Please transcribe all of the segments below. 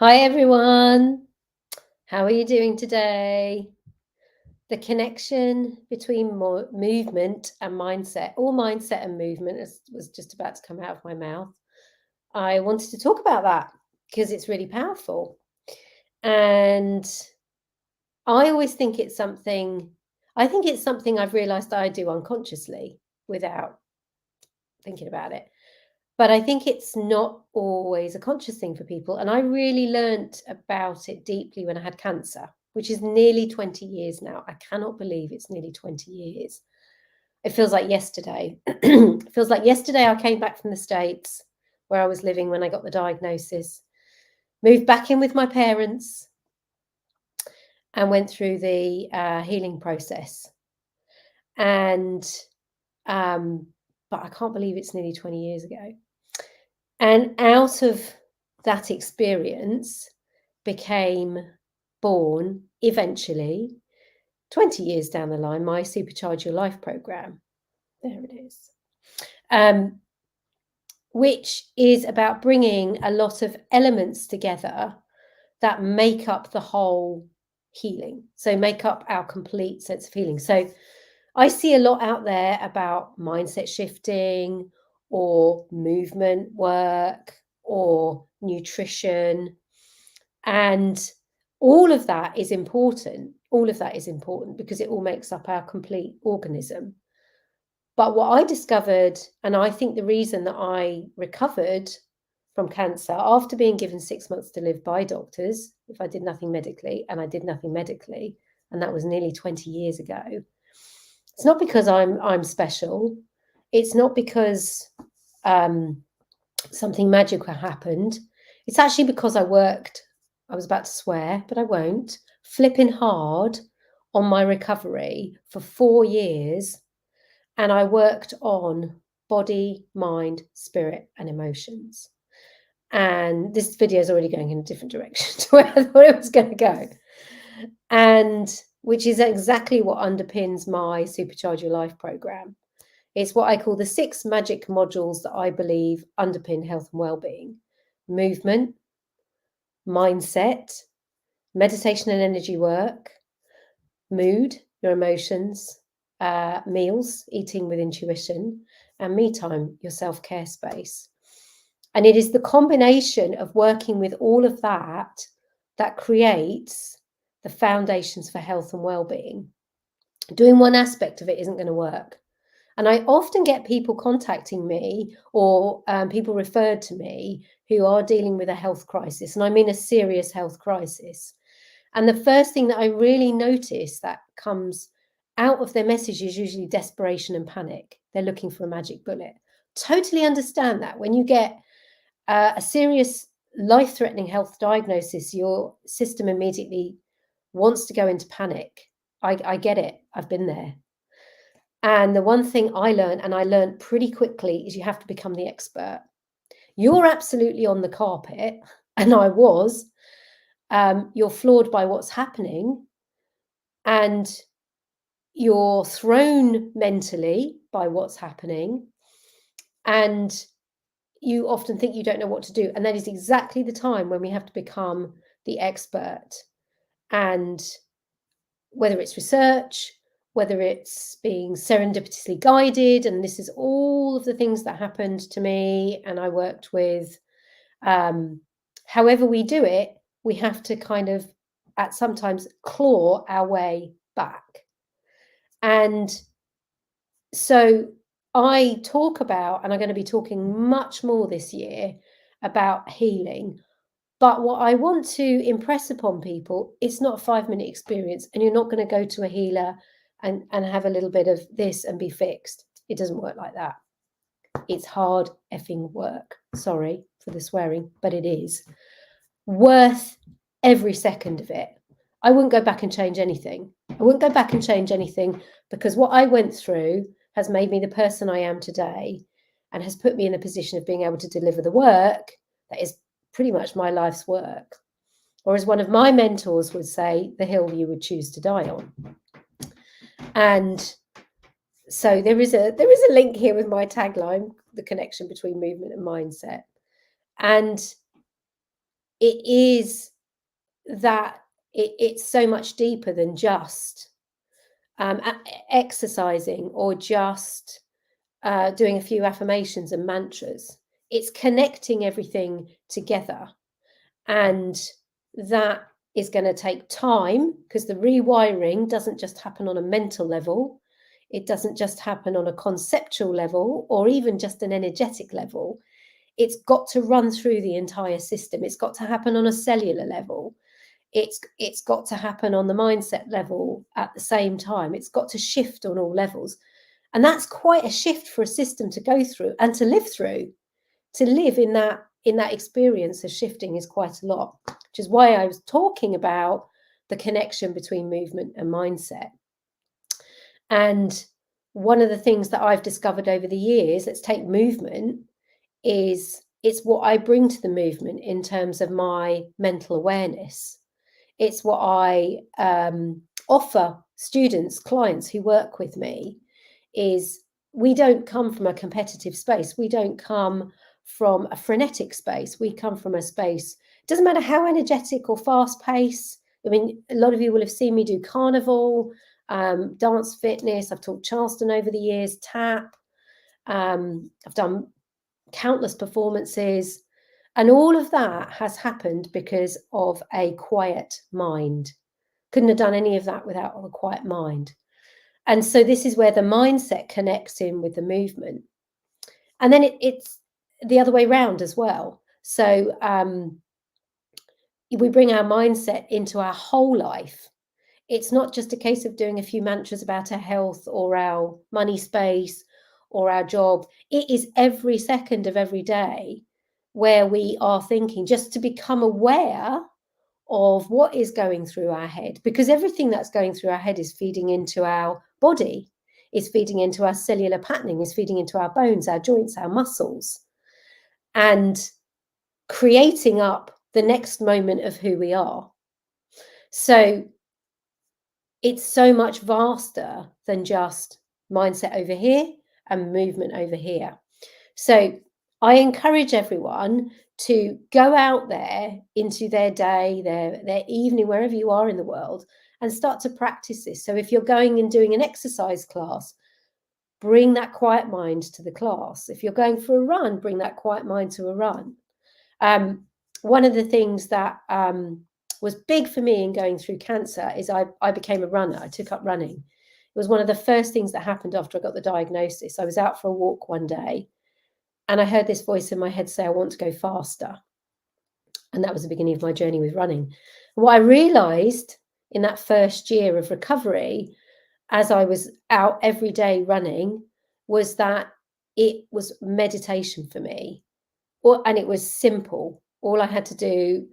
Hi everyone, how are you doing today? The connection between movement and mindset, or mindset and movement, was just about to come out of my mouth. I wanted to talk about that because it's really powerful. And I always think I think it's something I've realized I do unconsciously without thinking about it. But I think it's not always a conscious thing for people. And I really learnt about it deeply when I had cancer, which is nearly 20 years now. I cannot believe it's nearly 20 years. It feels like yesterday. It feels like yesterday I came back from the States where I was living when I got the diagnosis, moved back in with my parents, and went through the healing process. And, but I can't believe it's nearly 20 years ago. And out of that experience became born eventually, 20 years down the line, my Supercharge Your Life program. There it is. Which is about bringing a lot of elements together that make up the whole healing. So make up our complete sense of healing. So I see a lot out there about mindset shifting or movement work or nutrition. And all of that is important. All of that is important because it all makes up our complete organism. But what I discovered, and I think the reason that I recovered from cancer after being given 6 months to live by doctors, if I did nothing medically, and I did nothing medically, and that was nearly 20 years ago, it's not because I'm special. It's not because something magical happened. It's actually because I was about to swear, but I won't, flipping hard on my recovery for 4 years. And I worked on body, mind, spirit, and emotions. And this video is already going in a different direction to where I thought it was going to go. And which is exactly what underpins my Supercharge Your Life program. It's what I call the 6 magic modules that I believe underpin health and well-being: movement, mindset, meditation and energy work, mood, your emotions, meals, eating with intuition, and me time, your self-care space. And it is the combination of working with all of that that creates the foundations for health and well-being. Doing one aspect of it isn't going to work. And I often get people contacting me or people referred to me who are dealing with a health crisis. And I mean a serious health crisis. And the first thing that I really notice that comes out of their message is usually desperation and panic. They're looking for a magic bullet. Totally understand that. When you get a serious life-threatening health diagnosis, your system immediately wants to go into panic. I get it. I've been there. And the one thing I learned pretty quickly, is you have to become the expert. You're absolutely on the carpet, and I was. You're floored by what's happening, and you're thrown mentally by what's happening, and you often think you don't know what to do. And that is exactly the time when we have to become the expert. And whether it's research, whether it's being serendipitously guided, and this is all of the things that happened to me and I worked with, however we do it, we have to kind of at sometimes claw our way back. And so I talk about, and I'm going to be talking much more this year about healing. But what I want to impress upon people, it's not a 5-minute experience, and you're not going to go to a healer and have a little bit of this and be fixed. It doesn't work like that. It's hard effing work. Sorry for the swearing, but it is worth every second of it. I wouldn't go back and change anything. I wouldn't go back and change anything because what I went through has made me the person I am today and has put me in a position of being able to deliver the work that is pretty much my life's work. Or as one of my mentors would say, the hill you would choose to die on. And so there is a link here with my tagline, the connection between movement and mindset. And it is that it's so much deeper than just exercising or just doing a few affirmations and mantras. It's connecting everything together. And that is going to take time, because the rewiring doesn't just happen on a mental level. It doesn't just happen on a conceptual level or even just an energetic level. It's got to run through the entire system. It's got to happen on a cellular level. It's got to happen on the mindset level at the same time. It's got to shift on all levels. And that's quite a shift for a system to go through and to live through. To live in that experience of shifting is quite a lot, which is why I was talking about the connection between movement and mindset. And one of the things that I've discovered over the years, let's take movement, is it's what I bring to the movement in terms of my mental awareness. It's what I offer students, clients who work with me, is we don't come from a competitive space. We don't come from a frenetic space. We come from a space, it doesn't matter how energetic or fast paced. I mean, a lot of you will have seen me do carnival, dance fitness. I've taught Charleston over the years, tap. I've done countless performances. And all of that has happened because of a quiet mind. Couldn't have done any of that without a quiet mind. And so this is where the mindset connects in with the movement. And then it's the other way around as well. So we bring our mindset into our whole life. It's not just a case of doing a few mantras about our health or our money space or our job. It is every second of every day where we are thinking, just to become aware of what is going through our head, because everything that's going through our head is feeding into our body, is feeding into our cellular patterning, is feeding into our bones, our joints, our muscles, and creating up the next moment of who we are. So it's so much vaster than just mindset over here and movement over here. So I encourage everyone to go out there into their day, their evening, wherever you are in the world, and start to practice this. So if you're going and doing an exercise class, bring that quiet mind to the class. If you're going for a run, bring that quiet mind to a run. One of the things that was big for me in going through cancer is I became a runner. I took up running. It was one of the first things that happened after I got the diagnosis. I was out for a walk one day and I heard this voice in my head say, I want to go faster. And that was the beginning of my journey with running. And what I realized in that first year of recovery, as I was out every day running, was that it was meditation for me. And it was simple. All I had to do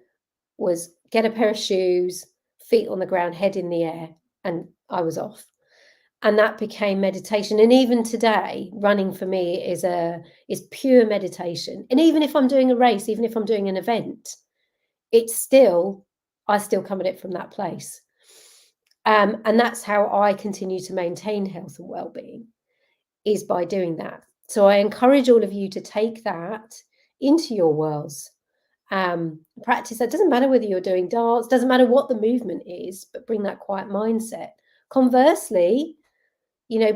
was get a pair of shoes, feet on the ground, head in the air, and I was off. And that became meditation. And even today, running for me is pure meditation. And even if I'm doing a race, even if I'm doing an event, I still come at it from that place. And that's how I continue to maintain health and well-being, is by doing that. So I encourage all of you to take that into your worlds. Practice that. Doesn't matter whether you're doing dance, doesn't matter what the movement is, but bring that quiet mindset. Conversely,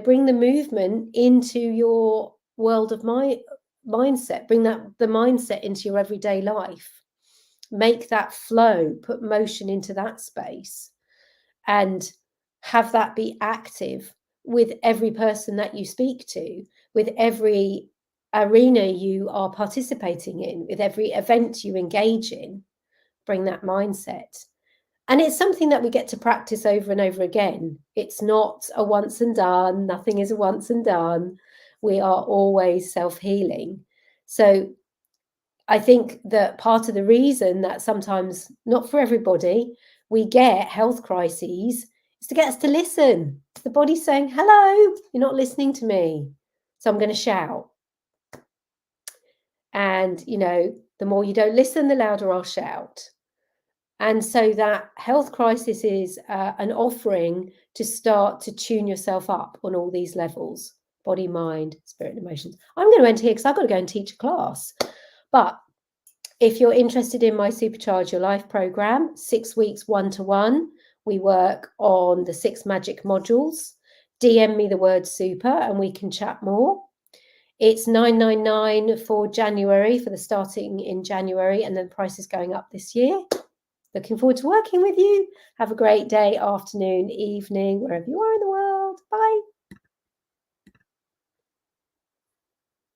bring the movement into your world of mindset. Bring the mindset into your everyday life. Make that flow, put motion into that space, and have that be active with every person that you speak to, with every arena you are participating in, with every event you engage in. Bring that mindset. And it's something that we get to practice over and over again. It's not a once and done. Nothing is a once and done. We are always self-healing. So I think that part of the reason that sometimes, not for everybody, we get health crises is to get us to listen. It's the body saying, hello, you're not listening to me. So I'm going to shout. And, the more you don't listen, the louder I'll shout. And so that health crisis is an offering to start to tune yourself up on all these levels: body, mind, spirit, and emotions. I'm going to end here because I've got to go and teach a class. But If you're interested in my Supercharge Your Life program, 6 weeks one-to-one, we work on the 6 magic modules. DM me the word super and we can chat more. It's $9.99 for January, for the starting in January, and then the price is going up this year. Looking forward to working with you. Have a great day, afternoon, evening, wherever you are in the world. Bye.